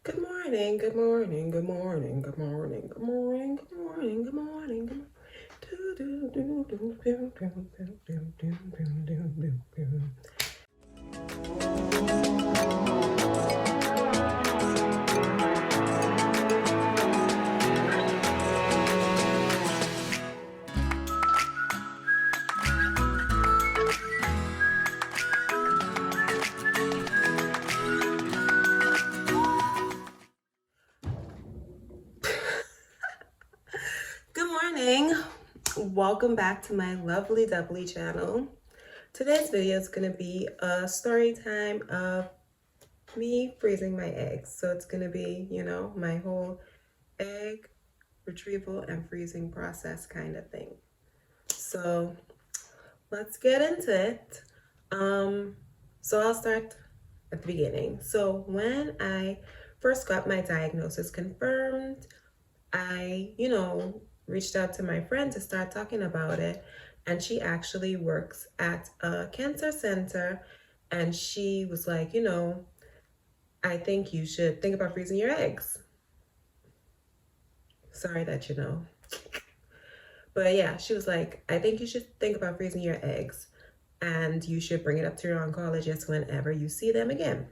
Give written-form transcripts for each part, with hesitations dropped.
Good morning, good morning, good morning, good morning, good morning, good morning, good morning, good morning. Do, do, do, do, do, do, do, do, do, do, do, do, do. Good morning. Welcome back to my lovely doubly channel. Today's video is going to be a story time of me freezing my eggs. So it's going to be, my whole egg retrieval and freezing process kind of thing. So let's get into it. So I'll start at the beginning. So when I first got my diagnosis confirmed, I, reached out to my friend to start talking about it. And she actually works at a cancer center. And she was like, I think you should think about freezing your eggs. Sorry that you know. But yeah, she was like, I think you should think about freezing your eggs and you should bring it up to your oncologist whenever you see them again.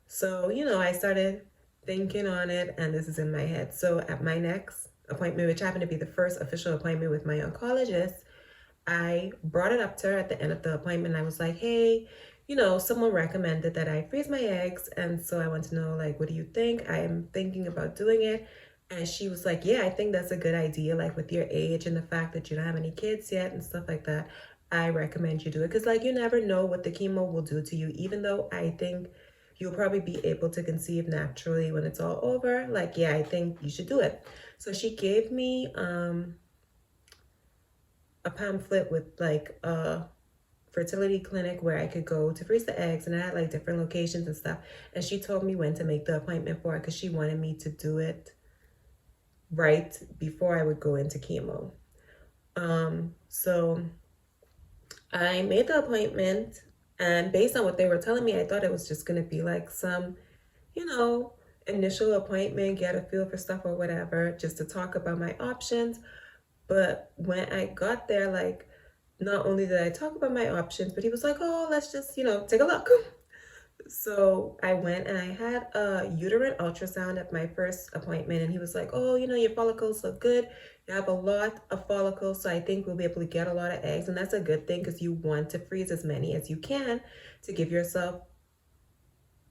So, I started thinking on it and this is in my head. So at my next appointment, which happened to be the first official appointment with my oncologist, I brought it up to her at the end of the appointment. I was like, hey, someone recommended that I freeze my eggs. And so I want to know, like, what do you think? I am thinking about doing it. And she was like, yeah, I think that's a good idea. Like with your age and the fact that you don't have any kids yet and stuff like that, I recommend you do it. Because like you never know what the chemo will do to you, even though I think you'll probably be able to conceive naturally when it's all over. Like, yeah, I think you should do it. So she gave me a pamphlet with like a fertility clinic where I could go to freeze the eggs, and I had like different locations and stuff. And she told me when to make the appointment for it because she wanted me to do it right before I would go into chemo. So I made the appointment, and based on what they were telling me, I thought it was just gonna be like some, you know, initial appointment, get a feel for stuff or whatever, just to talk about my options. But when I got there, like, not only did I talk about my options, but he was like, oh, let's just, take a look. So I went and I had a uterine ultrasound at my first appointment, and he was like, oh, your follicles look good. You have a lot of follicles, so I think we'll be able to get a lot of eggs. And that's a good thing because you want to freeze as many as you can to give yourself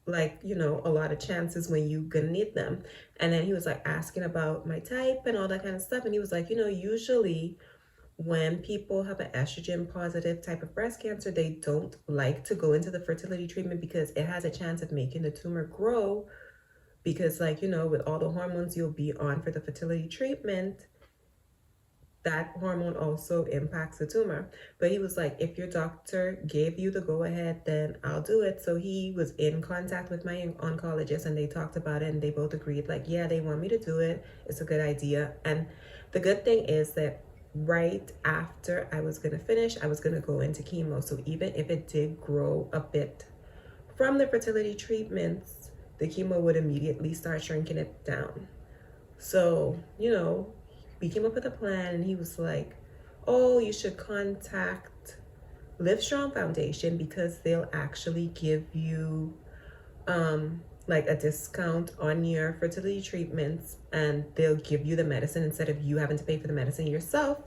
like, a lot of chances when you gonna need them. And then he was like asking about my type and all that kind of stuff. And he was like, usually when people have an estrogen positive type of breast cancer, they don't like to go into the fertility treatment because it has a chance of making the tumor grow. Because, like, with all the hormones you'll be on for the fertility treatment, that hormone also impacts the tumor. But he was like, if your doctor gave you the go ahead, then I'll do it. So he was in contact with my oncologist and they talked about it and they both agreed, like, yeah, they want me to do it. It's a good idea. And the good thing is that right after I was going to finish, I was going to go into chemo. So even if it did grow a bit from the fertility treatments, the chemo would immediately start shrinking it down. So, we came up with a plan and he was like, oh, you should contact Livestrong Foundation because they'll actually give you like a discount on your fertility treatments, and they'll give you the medicine instead of you having to pay for the medicine yourself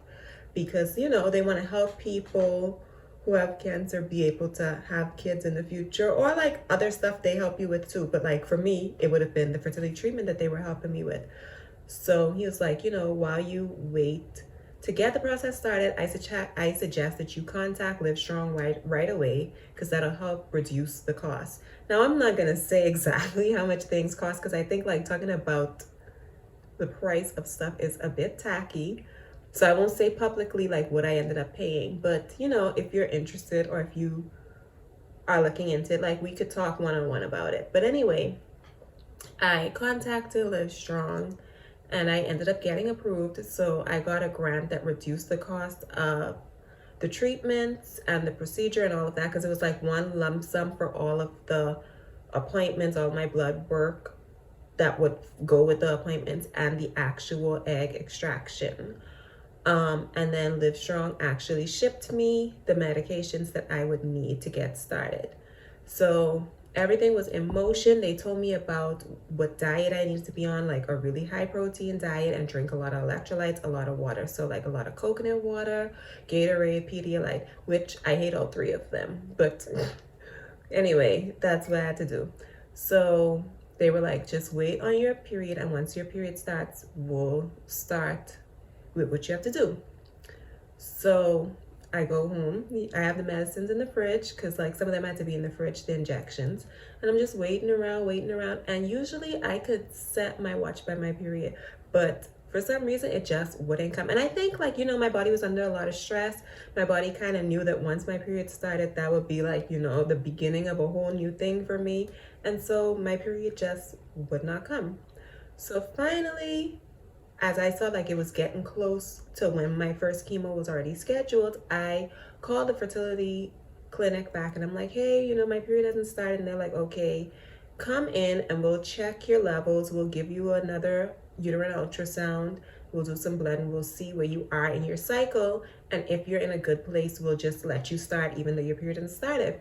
because, they want to help people who have cancer be able to have kids in the future, or like other stuff they help you with too. But like for me, it would have been the fertility treatment that they were helping me with. So he was like, while you wait to get the process started, I suggest that you contact Livestrong right away because that'll help reduce the cost. Now, I'm not going to say exactly how much things cost because I think like talking about the price of stuff is a bit tacky. So I won't say publicly like what I ended up paying. But, if you're interested or if you are looking into it, like we could talk one-on-one about it. But anyway, I contacted Livestrong and I ended up getting approved. So I got a grant that reduced the cost of the treatments and the procedure and all of that because it was like one lump sum for all of the appointments, all my blood work, that would go with the appointments and the actual egg extraction. And then Livestrong actually shipped me the medications that I would need to get started. So everything was in motion. They told me about what diet I needed to be on, like a really high protein diet, and drink a lot of electrolytes, a lot of water. So like a lot of coconut water, Gatorade, Pedialyte, which I hate all three of them. But anyway, that's what I had to do. So they were like, just wait on your period, and once your period starts, we'll start with what you have to do. So I go home. I have the medicines in the fridge because like some of them had to be in the fridge, the injections. And I'm just waiting around. And usually I could set my watch by my period, but for some reason it just wouldn't come. And I think like, my body was under a lot of stress. My body kind of knew that once my period started, that would be like, the beginning of a whole new thing for me. And so my period just would not come. So finally, as I saw like it was getting close to when my first chemo was already scheduled, I called the fertility clinic back and I'm like, hey, my period hasn't started. And they're like, okay, come in and we'll check your levels. We'll give you another uterine ultrasound. We'll do some blood and we'll see where you are in your cycle. And if you're in a good place, we'll just let you start even though your period hasn't started.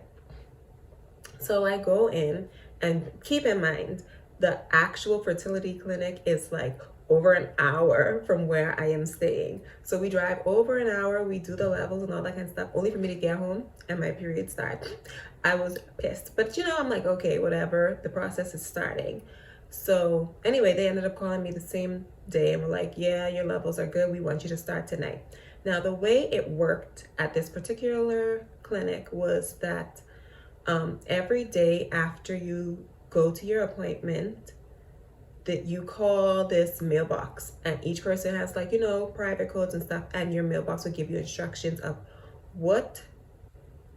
So I go in, and keep in mind, the actual fertility clinic is like over an hour from where I am staying. So we drive over an hour, we do the levels and all that kind of stuff, only for me to get home and my period starts. I was pissed, but I'm like, okay, whatever, the process is starting. So anyway, they ended up calling me the same day and were like, yeah, your levels are good, we want you to start tonight. Now the way it worked at this particular clinic was that every day after you go to your appointment, that you call this mailbox, and each person has like private codes and stuff, and your mailbox will give you instructions of what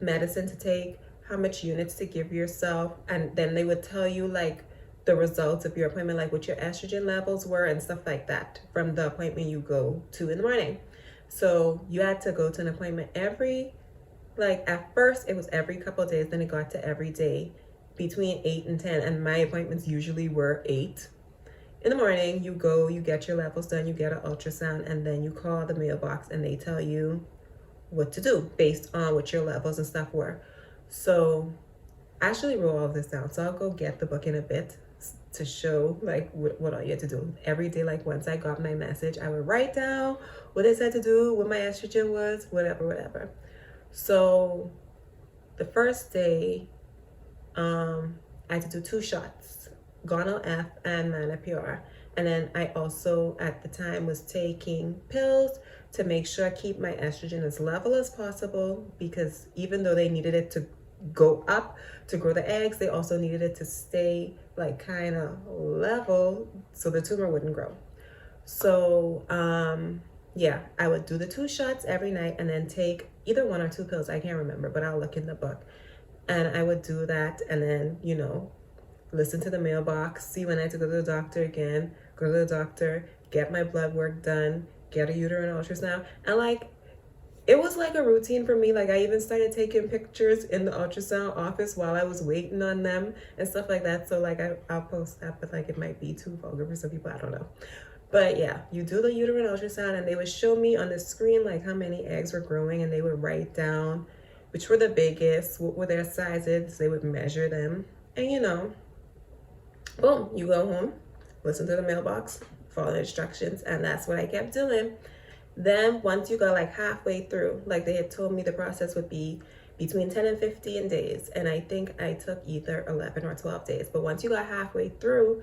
medicine to take, how much units to give yourself, and then they would tell you like the results of your appointment, like what your estrogen levels were and stuff like that from the appointment you go to in the morning. So you had to go to an appointment at first it was every couple of days, then it got to every day between 8 and 10, and my appointments usually were 8 in the morning. You go, you get your levels done, you get an ultrasound, and then you call the mailbox and they tell you what to do based on what your levels and stuff were. So I actually wrote all of this down, so I'll go get the book in a bit to show like what all you had to do every day. Like once I got my message, I would write down what they said to do, what my estrogen was, whatever. So the first day, I had to do 2 shots, Gonal F and Mana Pure. And then I also at the time was taking pills to make sure I keep my estrogen as level as possible, because even though they needed it to go up to grow the eggs, they also needed it to stay like kind of level so the tumor wouldn't grow. So yeah, I would do the 2 shots every night and then take either 1 or 2 pills, I can't remember, but I'll look in the book. And I would do that and then listen to the mailbox, see when I had to go to the doctor again, go to the doctor, get my blood work done, get a uterine ultrasound. And like it was like a routine for me. Like I even started taking pictures in the ultrasound office while I was waiting on them and stuff like that. So like I'll post that, but like it might be too vulgar for some people, I don't know. But yeah, you do the uterine ultrasound and they would show me on the screen like how many eggs were growing, and they would write down which were the biggest, what were their sizes, they would measure them. And boom, you go home, listen to the mailbox, follow the instructions, and that's what I kept doing. Then once you got like halfway through, like they had told me the process would be between 10 and 15 days, and I think I took either 11 or 12 days. But once you got halfway through,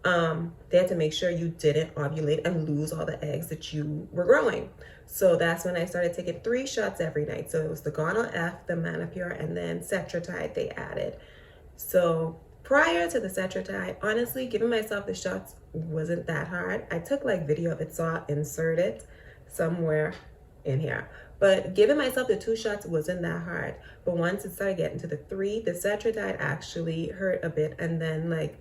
they had to make sure you didn't ovulate and lose all the eggs that you were growing. So that's when I started taking 3 shots every night. So it was the Gonal F, the Mana Pure, and then Cetrotide they added. So prior to the Cetrotide, honestly, giving myself the shots wasn't that hard. I took like video of it, so I'll insert it somewhere in here. But giving myself the 2 shots wasn't that hard. But once it started getting to the 3, the Cetrotide actually hurt a bit, and then like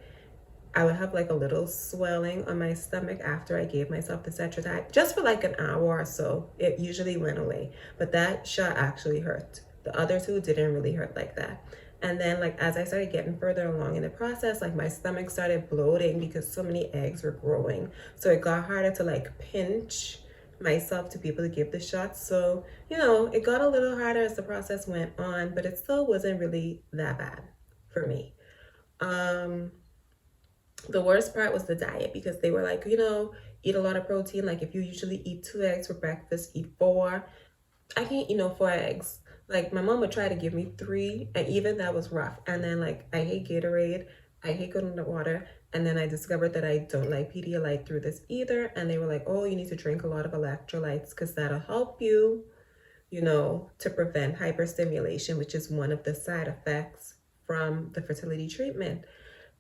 I would have like a little swelling on my stomach after I gave myself the Cetrotide, just for like an hour or so. It usually went away, but that shot actually hurt. The other 2 didn't really hurt like that. And then like as I started getting further along in the process, like my stomach started bloating because so many eggs were growing. So it got harder to like pinch myself to be able to give the shots. So, it got a little harder as the process went on, but it still wasn't really that bad for me. Um, the worst part was the diet because they were like, eat a lot of protein. Like if you usually eat 2 eggs for breakfast, eat four. I can't eat no 4 eggs. Like my mom would try to give me three, and even that was rough. And then like I hate Gatorade, I hate going in the water. And then I discovered that I don't like Pedialyte through this either. And they were like, oh, you need to drink a lot of electrolytes because that'll help you, to prevent hyperstimulation, which is one of the side effects from the fertility treatment.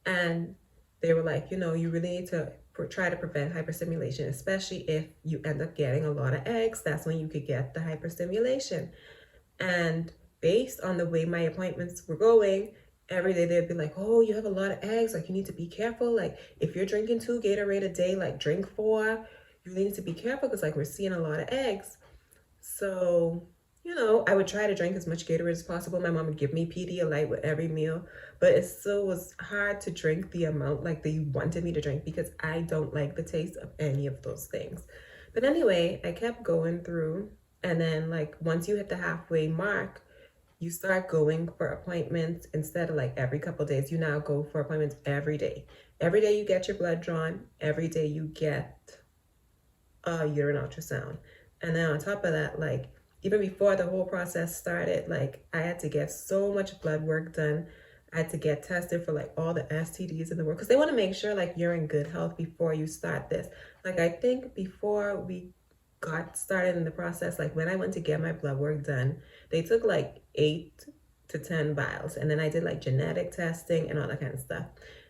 And they were like, you really need to try to prevent hyperstimulation, especially if you end up getting a lot of eggs. That's when you could get the hyperstimulation. And based on the way my appointments were going, every day they'd be like, oh, you have a lot of eggs. Like, you need to be careful. Like, if you're drinking 2 Gatorade a day, like, drink 4. You need to be careful because, like, we're seeing a lot of eggs. So, I would try to drink as much Gatorade as possible. My mom would give me Pedialyte with every meal, but it still was hard to drink the amount like they wanted me to drink because I don't like the taste of any of those things. But anyway, I kept going through, and then like once you hit the halfway mark, you start going for appointments instead of like every couple days. You now go for appointments every day. Every day you get your blood drawn. Every day you get a urine ultrasound. And then on top of that, like even before the whole process started, like I had to get so much blood work done. I had to get tested for like all the STDs in the world because they want to make sure like you're in good health before you start this. Like I think before we got started in the process, like when I went to get my blood work done, they took like 8 to 10 vials, and then I did like genetic testing and all that kind of stuff.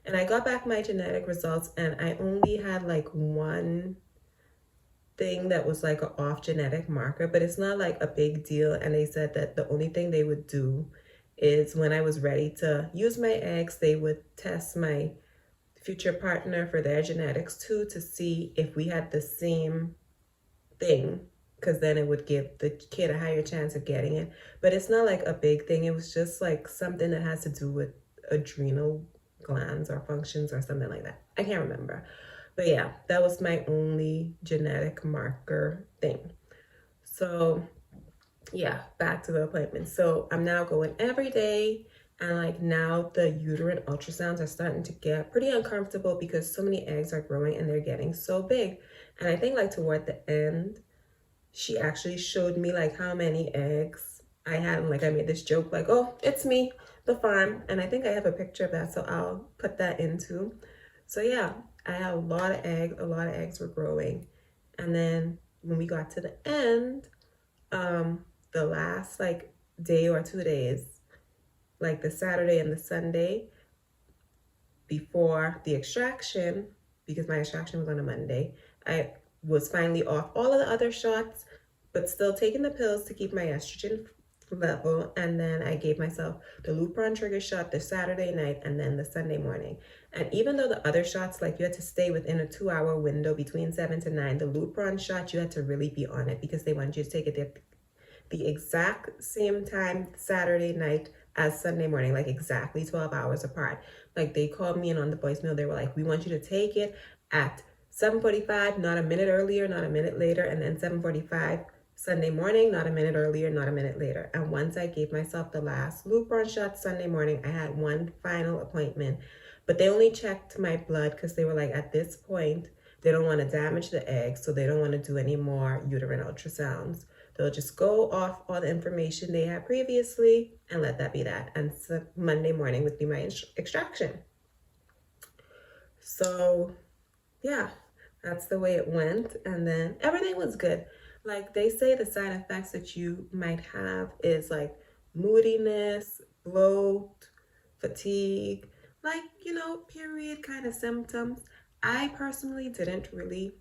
And I got back my genetic results, and I only had like one thing that was like an off genetic marker, but it's not like a big deal. And they said that the only thing they would do is when I was ready to use my eggs, they would test my future partner for their genetics too to see if we had the same thing, because then it would give the kid a higher chance of getting it. But it's not like a big thing. It was just like something that has to do with adrenal glands or functions or something like that. I can't remember. But yeah, that was my only genetic marker thing. So yeah, back to the appointment. So I'm now going every day, and like now the uterine ultrasounds are starting to get pretty uncomfortable because so many eggs are growing and they're getting so big. And I think like toward the end, she actually showed me like how many eggs I had, and like I made this joke like, oh, it's me, the farm. And I think I have a picture of that, so I'll put that into. So yeah, I had a lot of eggs. A lot of eggs were growing. And then when we got to the end, the last like day or 2 days, like the Saturday and the Sunday before the extraction, because my extraction was on a Monday, I was finally off all of the other shots, but still taking the pills to keep my estrogen level. And then I gave myself the Lupron trigger shot the Saturday night and then the Sunday morning. And even though the other shots, like you had to stay within a 2-hour window between 7 to 9, the Lupron shot, you had to really be on it because they wanted you to take it the exact same time Saturday night as Sunday morning, like exactly 12 hours apart. Like they called me in on the voicemail. They were like, we want you to take it at 7:45, not a minute earlier, not a minute later, and then 7:45 Sunday morning, not a minute earlier, not a minute later. And once I gave myself the last Lupron shot Sunday morning, I had one final appointment. But they only checked my blood because they were like, at this point, they don't want to damage the eggs, so they don't want to do any more uterine ultrasounds. They'll just go off all the information they had previously and let that be that. And so Monday morning would be my extraction. So yeah, that's the way it went. And then everything was good. Like they say the side effects that you might have is like moodiness, bloat, fatigue, like, period kind of symptoms. I personally didn't really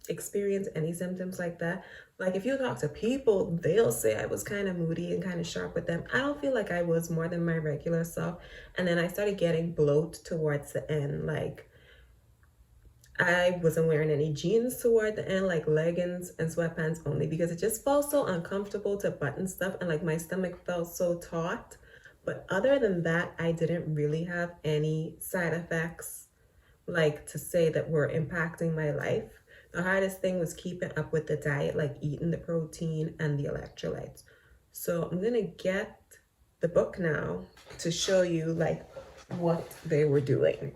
experience any symptoms like that. Like if you talk to people, they'll say I was kind of moody and kind of sharp with them. I don't feel like I was more than my regular self. And then I started getting bloat towards the end. Like I wasn't wearing any jeans toward the end, like leggings and sweatpants only, because it just felt so uncomfortable to button stuff, and like my stomach felt so taut. But other than that, I didn't really have any side effects like to say that were impacting my life. The hardest thing was keeping up with the diet, like eating the protein and the electrolytes. So I'm gonna get the book now to show you like what they were doing.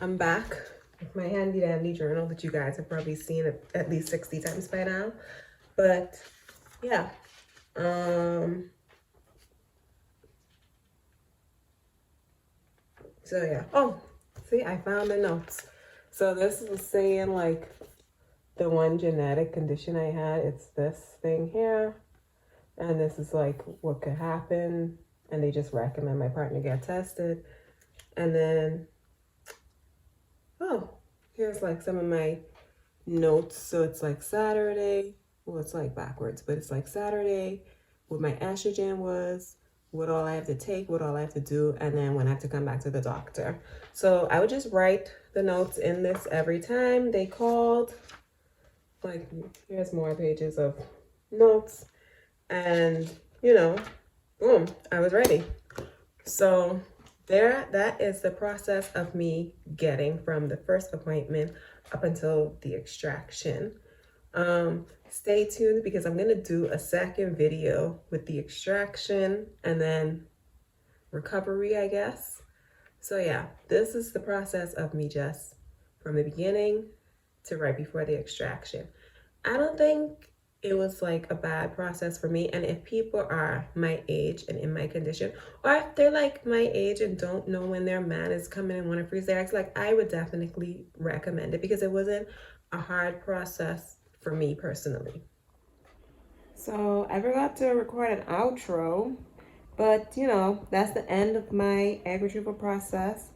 I'm back with my handy dandy journal that you guys have probably seen at least 60 times by now. But yeah, so yeah. Oh, see, I found the notes. So this was saying like the one genetic condition I had, it's this thing here. And this is like what could happen. And they just recommend my partner get tested. And then, oh, here's like some of my notes. So it's like Saturday. Well, it's like backwards, but it's like Saturday, what my estrogen was, what all I have to take, what all I have to do, and then when I have to come back to the doctor. So I would just write the notes in this every time they called. Like, here's more pages of notes. And, you know, boom, I was ready. So there, that is the process of me getting from the first appointment up until the extraction. Stay tuned because I'm gonna do a second video with the extraction and then recovery, I guess. So yeah, this is the process of me just from the beginning to right before the extraction. I don't think it was like a bad process for me. And if people are my age and in my condition, or if they're like my age and don't know when their man is coming and want to freeze their eggs, like I would definitely recommend it because it wasn't a hard process for me personally. So I forgot to record an outro, but you know, that's the end of my egg retrieval process.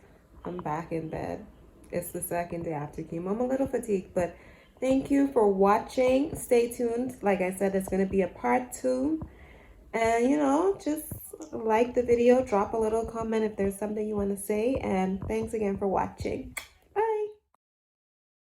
I'm back in bed. It's the second day after chemo. I'm a little fatigued, but thank you for watching. Stay tuned. Like I said, it's going to be a part 2. And you know, just like the video, drop a little comment if there's something you want to say. And thanks again for watching.